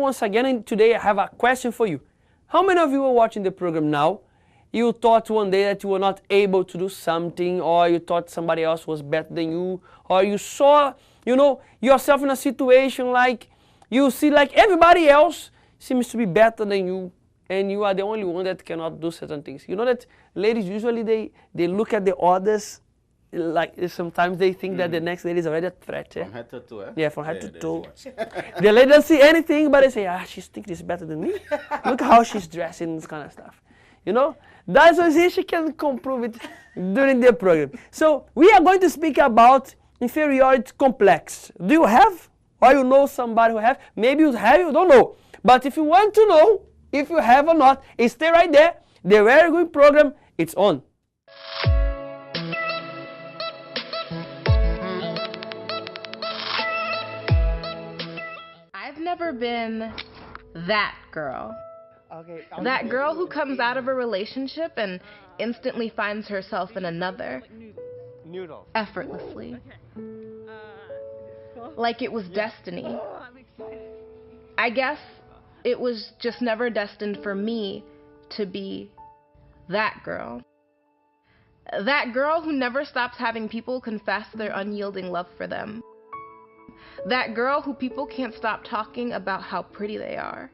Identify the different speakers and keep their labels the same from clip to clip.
Speaker 1: once again, and today I have a question for you. How many of you are watching the program now? You thought one day that you were not able to do something, or you thought somebody else was better than you, or you saw, yourself in a situation like you see like everybody else seems to be better than you, and you are the only one that cannot do certain things. You know that ladies usually they look at the others, like sometimes they think that the next lady is already a threat.
Speaker 2: From head to toe, eh?
Speaker 1: Yeah, from head to toe. The lady doesn't see anything, but they say, she thinks this better than me. Look how she's dressed and this kind of stuff. That's what she can prove it during the program. So we are going to speak about inferiority complex. Do you have? Or you know somebody who have? Maybe you have, you don't know. But if you want to know if you have or not, stay right there. The very good program, it's on.
Speaker 3: I've never been that girl. Okay. That girl who comes out of a relationship and instantly finds herself in another. Effortlessly. Like it was destiny. I guess it was just never destined for me to be that girl. That girl who never stops having people confess their unyielding love for them. That girl who people can't stop talking about how pretty they are.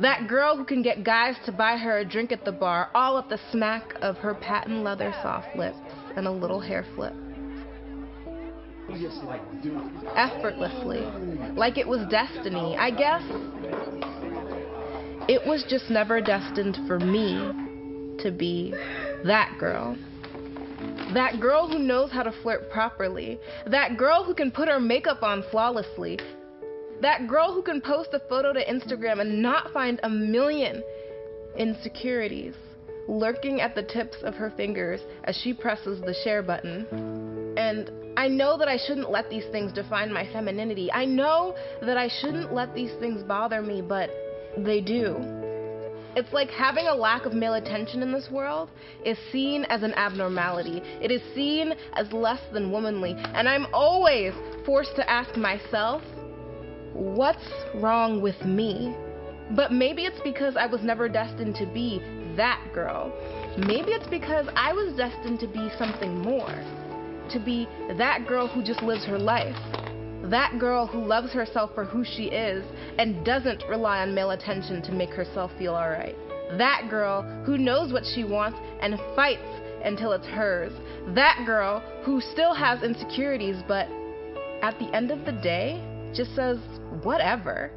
Speaker 3: That girl who can get guys to buy her a drink at the bar, all at the smack of her patent leather soft lips and a little hair flip. Effortlessly, like it was destiny. I guess it was just never destined for me to be that girl. That girl who knows how to flirt properly. That girl who can put her makeup on flawlessly. That girl who can post a photo to Instagram and not find a million insecurities lurking at the tips of her fingers as she presses the share button. And I know that I shouldn't let these things define my femininity. I know that I shouldn't let these things bother me, but they do. It's like having a lack of male attention in this world is seen as an abnormality. It is seen as less than womanly. And I'm always forced to ask myself, what's wrong with me? But maybe it's because I was never destined to be that girl. Maybe it's because I was destined to be something more. To be that girl who just lives her life. That girl who loves herself for who she is and doesn't rely on male attention to make herself feel alright. That girl who knows what she wants and fights until it's hers. That girl who still has insecurities but at the end of the day just says whatever,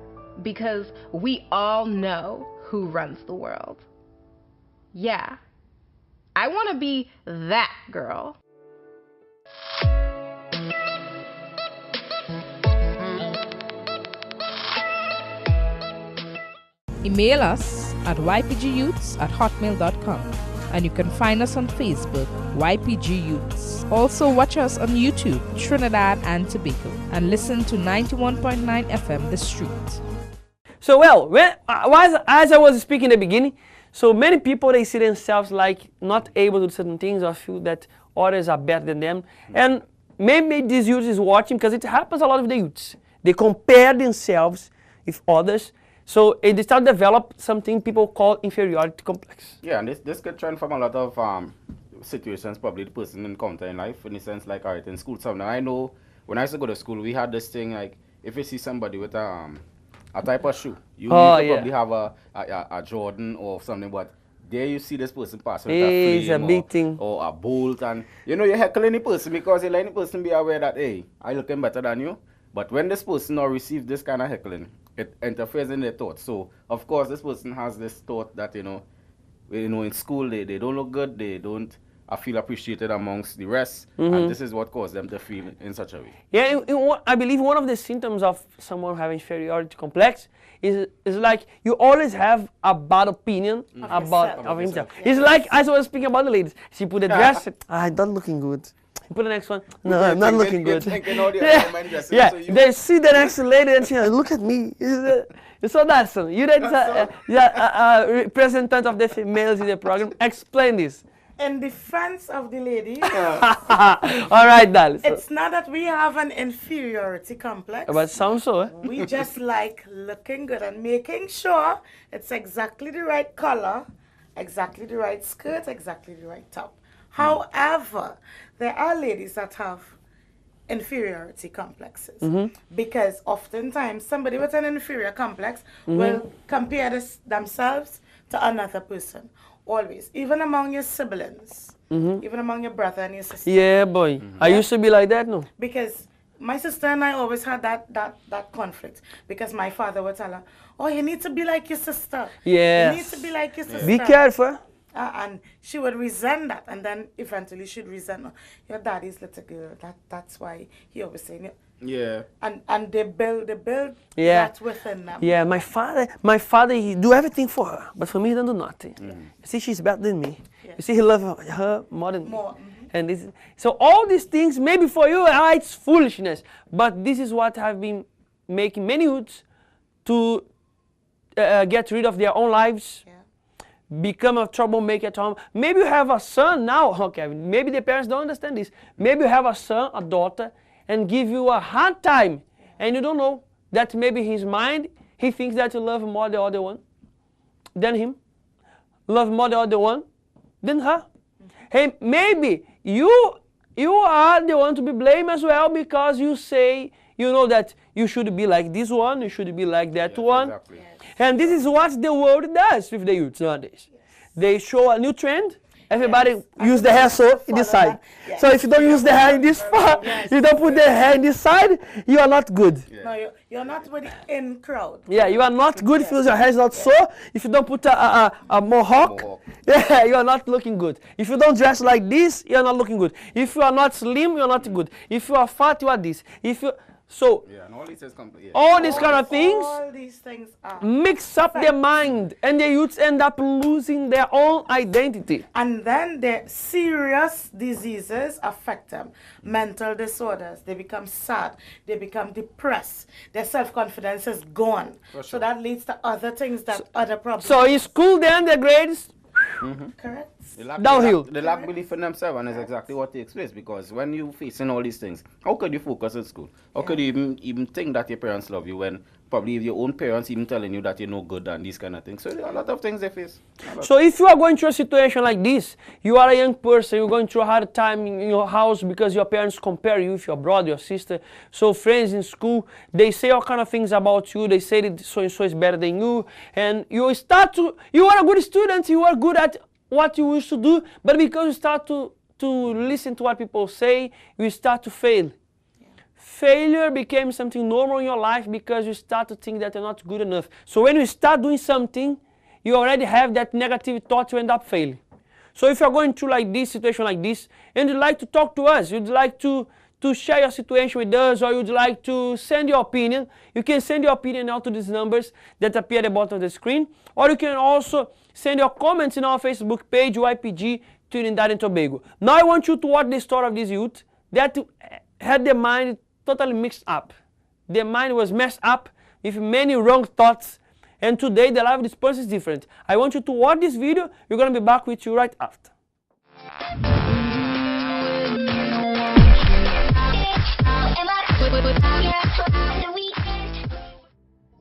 Speaker 3: because we all know who runs the world. Yeah, I want to be that girl.
Speaker 4: Email us at ypgyouths@hotmail.com, and you can find us on Facebook, YPG Youths. Also watch us on YouTube, Trinidad and Tobago, and listen to 91.9 FM The Street.
Speaker 1: So as I was speaking in the beginning, so many people, they see themselves like not able to do certain things or feel that others are better than them. And maybe this youth is watching, because it happens a lot with the youths. They compare themselves with others. So they start to develop something people call inferiority complex.
Speaker 2: Yeah, and this could trend from a lot of situations probably the person encounter in life, in the sense like, alright, in school. So now I know when I used to go to school, we had this thing like, if you see somebody with a type of shoe, you probably have a Jordan or something, but there you see this person pass with a flame
Speaker 1: a big thing.
Speaker 2: Or a bolt, and you're heckling the person because you let the person be aware that, hey, I looking better than you. But when this person now receives this kind of heckling, it interferes in their thoughts. So, of course, this person has this thought that, in school they don't look good, they don't feel appreciated amongst the rest, and this is what caused them to feel in such a way.
Speaker 1: Yeah, I believe one of the symptoms of someone having inferiority complex is like you always have a bad opinion of himself. It's like, as I was speaking about the ladies, she put a dress, I'm not looking good. Put the next one. No, I'm not looking good. Yeah, they see the next lady and she look at me. So that's you're a representative of the females in the program. Explain this.
Speaker 5: In defense of the lady,
Speaker 1: All right, Dal. So,
Speaker 5: it's not that we have an inferiority complex.
Speaker 1: but sounds so, eh?
Speaker 5: We just like looking good and making sure it's exactly the right color, exactly the right skirt, exactly the right top. However, there are ladies that have inferiority complexes because oftentimes somebody with an inferior complex will compare themselves to another person. Always, even among your siblings, even among your brother and your sister.
Speaker 1: Yeah, boy. I used to be like that, no?
Speaker 5: Because my sister and I always had that conflict. Because my father would tell her, oh, you need to be like your sister.
Speaker 1: Yes.
Speaker 5: You need to be like your sister.
Speaker 1: Be careful.
Speaker 5: And she would resent that. And then eventually she'd resent, your daddy's little girl. That's why he always saying it.
Speaker 2: Yeah.
Speaker 5: And they build
Speaker 1: Yeah.
Speaker 5: that within them.
Speaker 1: Yeah, my father, he do everything for her, but for me, he don't do nothing. You see, she's better than me. You see, he loves her more than me. And this, so all these things, maybe for you, it's foolishness, but this is what have been making many youths to get rid of their own lives, become a troublemaker at home. Maybe you have a son now, okay, maybe the parents don't understand this. Maybe you have a son, a daughter, and give you a hard time, and you don't know that maybe his mind, he thinks that you love more the other one than him, love more the other one than her. Hey, maybe you are the one to be blamed as well because you say, you know that you should be like this one, you should be like that one.
Speaker 2: Exactly.
Speaker 1: And this is what the world does with the youths nowadays. They show a new trend. Everybody use the hair so in this side. So if you don't use the hair in this far, you don't put the hair in this side, you are not good.
Speaker 5: No, you're not with the in crowd.
Speaker 1: Yeah, you are not good if your hair is not so. If you don't put a mohawk, yeah, you are not looking good. If you don't dress like this, you are not looking good. If you are not slim, you are not good. If you are fat, you are this. If you
Speaker 2: And all these is complete.
Speaker 1: all these kind of things
Speaker 5: All these things are.
Speaker 1: mix up their mind, and the youths end up losing their own identity.
Speaker 5: And then the serious diseases affect them. Mental disorders, they become sad, they become depressed, their self-confidence is gone. So that leads to other things, other problems.
Speaker 1: So in school, then the grades
Speaker 5: Correct?
Speaker 1: downhill.
Speaker 2: They lack belief in themselves, and it's exactly what takes place. Because when you facing all these things, how could you focus in school? How could you even think that your parents love you when probably your own parents even telling you that you're no good and these kind of things? So there are a lot of things they face.
Speaker 1: So if you are going through a situation like this, you are a young person, you're going through a hard time in your house because your parents compare you with your brother, your sister. So friends in school, they say all kind of things about you. They say that so-and-so is better than you. And you are a good student, you are good at what you used to do, but because you start to listen to what people say, you start to fail. Failure became something normal in your life because you start to think that you're not good enough. So when you start doing something, you already have that negative thought, you end up failing. So if you're going through like this situation like this, and you'd like to talk to us, you'd like to share your situation with us, or you'd like to send your opinion, you can send your opinion now to these numbers that appear at the bottom of the screen, or you can also send your comments in our Facebook page, YPG Trinidad and Tobago. Now I want you to watch the story of this youth that had their mind totally mixed up. Their mind was messed up with many wrong thoughts, and today the life of this person is different. I want you to watch this video. We're going to be back with you right after.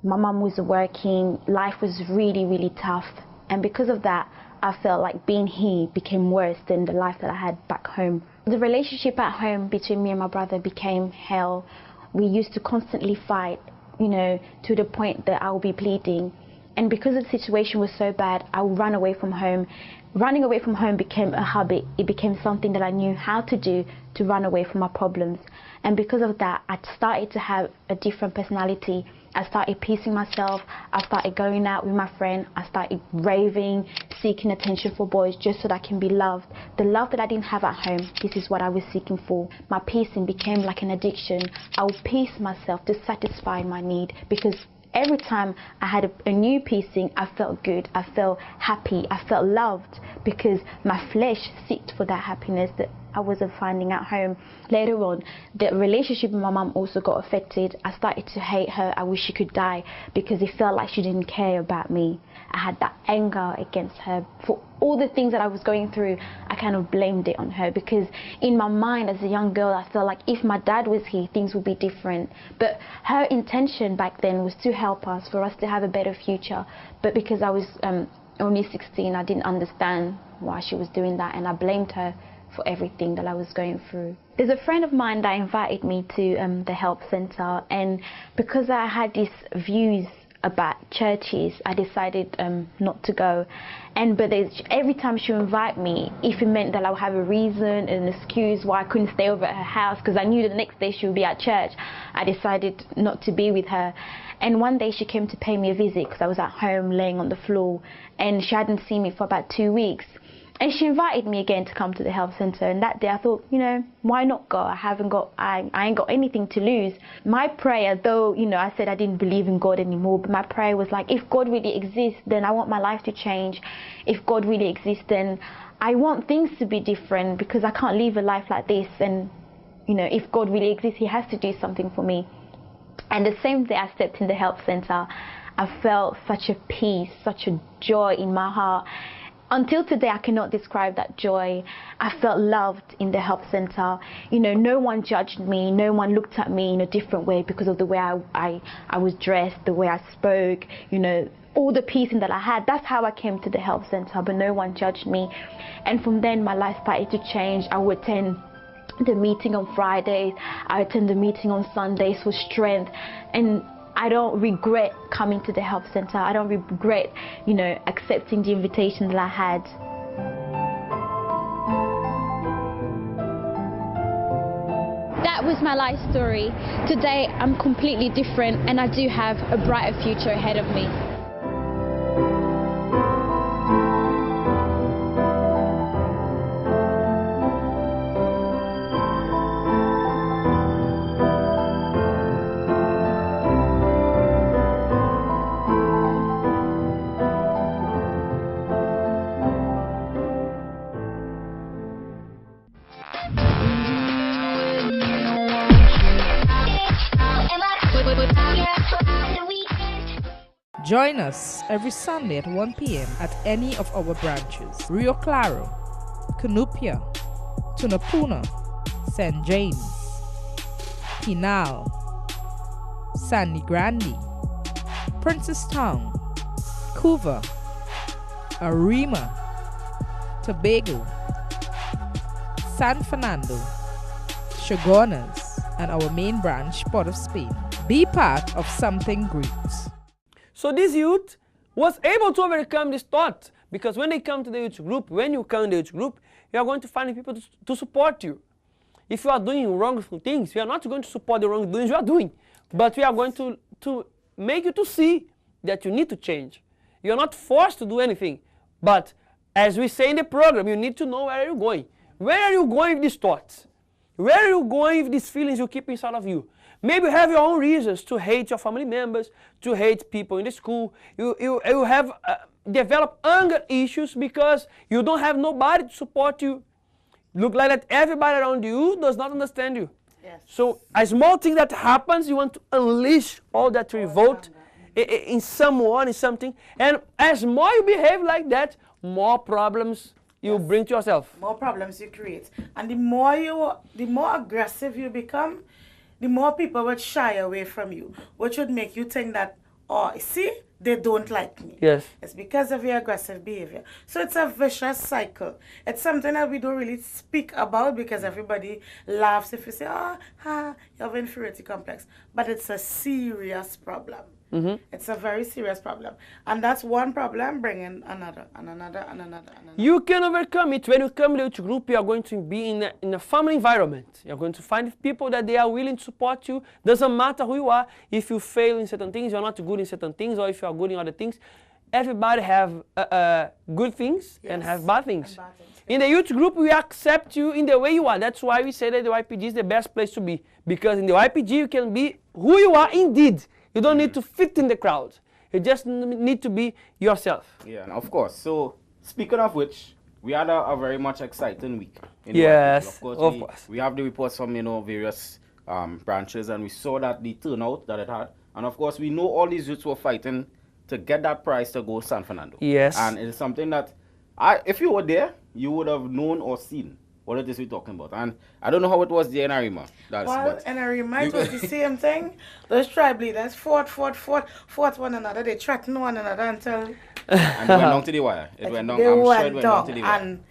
Speaker 6: My mum was working, life was really, really tough, and because of that, I felt like being here became worse than the life that I had back home. The relationship at home between me and my brother became hell. We used to constantly fight, you know, to the point that I would be bleeding. And because the situation was so bad, I would run away from home. Running away from home became a habit. It became something that I knew how to do to run away from my problems. And because of that, I started to have a different personality. I started piecing myself. I started going out with my friend. I started raving, seeking attention for boys just so that I can be loved. The love that I didn't have at home, this is what I was seeking for. My piecing became like an addiction. I would piece myself to satisfy my need, because every time I had a new piecing, I felt good, I felt happy, I felt loved, because my flesh seeked for that happiness that I wasn't finding at home. Later on, the relationship with my mum also got affected. I started to hate her. I wish she could die, because it felt like she didn't care about me. I had that anger against her. For all the things that I was going through, I kind of blamed it on her, because in my mind as a young girl, I felt like if my dad was here, things would be different. But her intention back then was to help us, for us to have a better future. But because I was only 16, I didn't understand why she was doing that, and I blamed her for everything that I was going through. There's a friend of mine that invited me to the help center, and because I had these views about churches, I decided not to go. But every time she would invite me, if it meant that I would have a reason, an excuse why I couldn't stay over at her house, because I knew the next day she would be at church, I decided not to be with her. And one day she came to pay me a visit because I was at home laying on the floor, and she hadn't seen me for about 2 weeks. And she invited me again to come to the health center, and that day I thought, you know, why not go? I ain't got anything to lose. My prayer, though, you know, I said I didn't believe in God anymore, but my prayer was like, if God really exists, then I want my life to change. If God really exists, then I want things to be different, because I can't live a life like this. And, you know, if God really exists, he has to do something for me. And the same day I stepped in the health center, I felt such a peace, such a joy in my heart. Until today, I cannot describe that joy. I felt loved in the help center. You know, no one judged me. No one looked at me in a different way because of the way I was dressed, the way I spoke, you know, all the peace that I had. That's how I came to the help center, but no one judged me. And from then, my life started to change. I would attend the meeting on Fridays. I attend the meeting on Sundays for strength. And I don't regret coming to the health center. I don't regret, you know, accepting the invitation that I had. That was my life story. Today I'm completely different, and I do have a brighter future ahead of me.
Speaker 4: Join us every Sunday at 1 p.m. at any of our branches: Rio Claro, Cunupia, Tunapuna, St. James, Pinal, Sandy Grande, Princestown, Couva, Arima, Tobago, San Fernando, Chagonas, and our main branch, Port of Spain. Be part of something great.
Speaker 1: So this youth was able to overcome this thought, because when they come to the youth group, when you come to the youth group, you are going to find people to support you. If you are doing wrongful things, we are not going to support the wrongdoings you are doing, but we are going to make you to see that you need to change. You are not forced to do anything, but as we say in the program, you need to know where you're going. Where are you going with these thoughts? Where are you going with these feelings you keep inside of you? Maybe you have your own reasons to hate your family members, to hate people in the school. You have developed anger issues because you don't have nobody to support you. Look like that everybody around you does not understand you.
Speaker 5: Yes.
Speaker 1: So a small thing that happens, you want to unleash all that revolt in someone, in something. And as more you behave like that, more problems you bring to yourself.
Speaker 5: More problems you create. And the more aggressive you become, the more people would shy away from you, which would make you think that, oh, see, they don't like me.
Speaker 1: Yes.
Speaker 5: It's because of your aggressive behavior. So it's a vicious cycle. It's something that we don't really speak about because everybody laughs if you say, oh, you have inferiority complex. But it's a serious problem. Mm-hmm. It's a very serious problem. And that's one problem bringing another, and another, and another, and another.
Speaker 1: You can overcome it. When you come to the group, you are going to be in a family environment. You're going to find people that they are willing to support you. Doesn't matter who you are. If you fail in certain things, you're not good in certain things, or if you are good in other things. Everybody have good things and have bad things. In the youth group, we accept you in the way you are. That's why we say that the YPG is the best place to be. Because in the YPG, you can be who you are indeed. You don't need to fit in the crowd. You just need to be yourself.
Speaker 2: Yeah, and of course. So, speaking of which, we had a very much exciting week.
Speaker 1: Yes,
Speaker 2: of course. We have the reports from, various branches, and we saw that the turnout that it had. And of course, we know all these youths were fighting to get that prize to go San Fernando.
Speaker 1: Yes.
Speaker 2: And it is something that, if you were there, you would have known or seen what it is we're talking about. And I don't know how it was there in Arima.
Speaker 5: Well, in Arima, it was the same thing. Those tribe leaders fought one another. They threatened one another until...
Speaker 2: And it went down to the wire. It went down,
Speaker 5: they
Speaker 2: I'm
Speaker 5: went
Speaker 2: sure it went down to the wire.
Speaker 5: And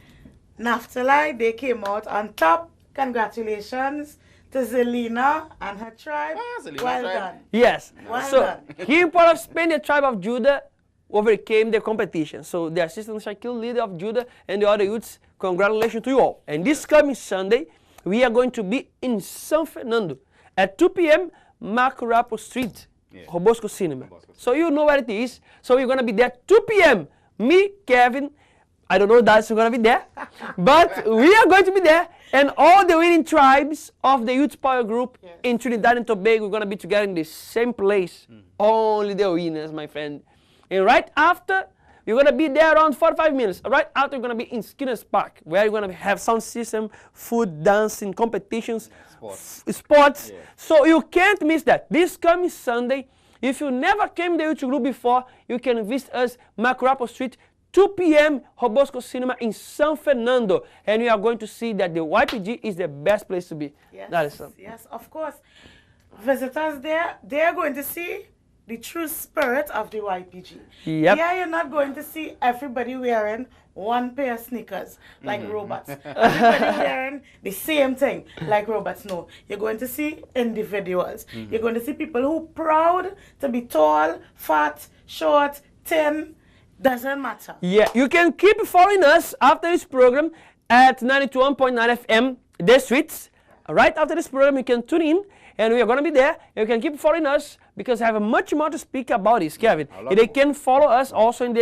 Speaker 5: Naphtali, they came out on top. Congratulations to Zelina and her tribe.
Speaker 2: Zelina
Speaker 5: well
Speaker 2: tribe.
Speaker 5: done.
Speaker 1: Yes.
Speaker 5: Well
Speaker 1: So
Speaker 5: done.
Speaker 1: here in Port of Spain, the tribe of Judah overcame the competition. So the assistant Shaquille leader of Judah and the other youths, congratulations to you all. And this coming Sunday, we are going to be in San Fernando at 2 p.m. Macurapo Street, Robosco Cinema. So you know where it is. So we're going to be there 2 p.m. Me, Kevin, I don't know if that's going to be there, but we are going to be there. And all the winning tribes of the Youth Power Group in Trinidad and Tobago, we're going to be together in the same place. Only the winners, my friend. And right after, we're going to be there around 45 minutes. Right after, we're going to be in Skinner's Park, where we're going to have sound system, food, dancing, competitions, sports. Yeah. So you can't miss that. This coming Sunday, if you never came to the youth group before, you can visit us, Macurapo Street, 2 p.m. Robosco Cinema in San Fernando. And we are going to see that the YPG is the best place to be.
Speaker 5: Yes,
Speaker 1: that is something.
Speaker 5: Yes, of course. Visitors there, they are going to see the true spirit of the YPG.
Speaker 1: Yep.
Speaker 5: Here you're not going to see everybody wearing one pair of sneakers like robots. Everybody wearing the same thing like robots. No, you're going to see individuals. You're going to see people who are proud to be tall, fat, short, thin. Doesn't matter.
Speaker 1: Yeah, you can keep following us after this program at 91.9 FM, The Streets. Right after this program, you can tune in, and we are going to be there. You can keep following us because I have much more to speak about this, Kevin. They can follow us also in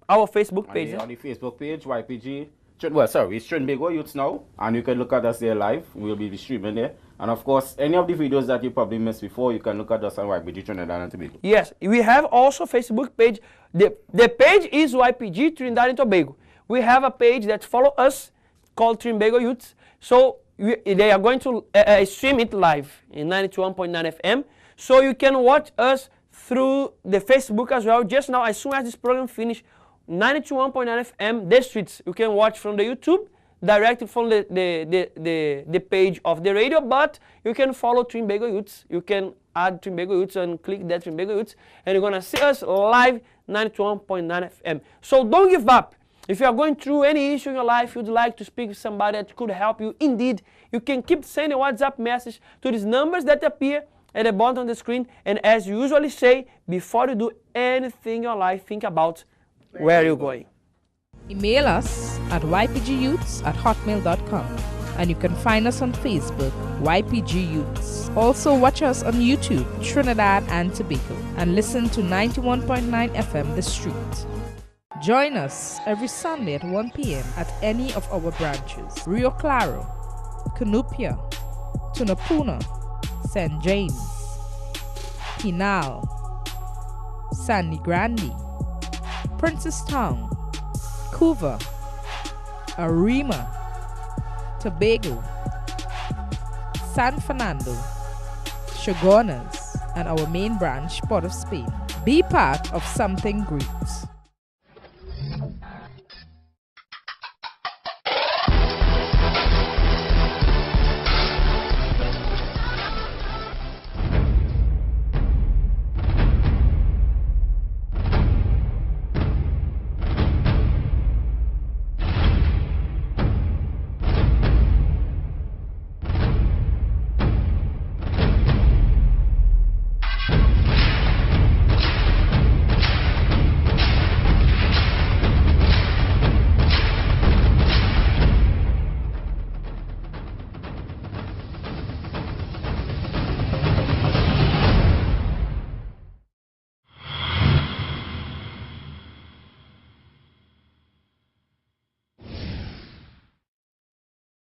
Speaker 1: our Facebook page.
Speaker 2: On the Facebook page, YPG. Well, sorry, it's Trinbago Youths now, and you can look at us there live. We'll be streaming there. And of course, any of the videos that you probably missed before, you can look at us on YPG Trinidad and Tobago.
Speaker 1: Yes, we have also Facebook page. The page is YPG Trinidad and Tobago. We have a page that follow us called Trinbago Youths. So they are going to stream it live in 91.9 FM. So you can watch us through the Facebook as well. Just now, as soon as this program finishes, 92.9 FM, The Streets. You can watch from the YouTube, directly from the page of the radio, but you can follow Trinbago Youths. You can add Trinbago Youths and click that Trinbago Youths, and you're going to see us live 91.9 FM. So don't give up. If you are going through any issue in your life, you'd like to speak with somebody that could help you, indeed, you can keep sending a WhatsApp message to these numbers that appear at the bottom of the screen. And as you usually say, before you do anything in your life, think about where you're going.
Speaker 4: Email us at ypgyouths@hotmail.com, and you can find us on Facebook, YPG Youths. Also watch us on YouTube, Trinidad and Tobago, and listen to 91.9 FM The Street. Join us every Sunday at 1 p.m. at any of our branches: Rio Claro, Cunupia, Tunapuna, St. James, Pinal, Sandy Grande, Princestown, Couva, Arima, Tobago, San Fernando, Chaguanas, and our main branch, Port of Spain. Be part of something great.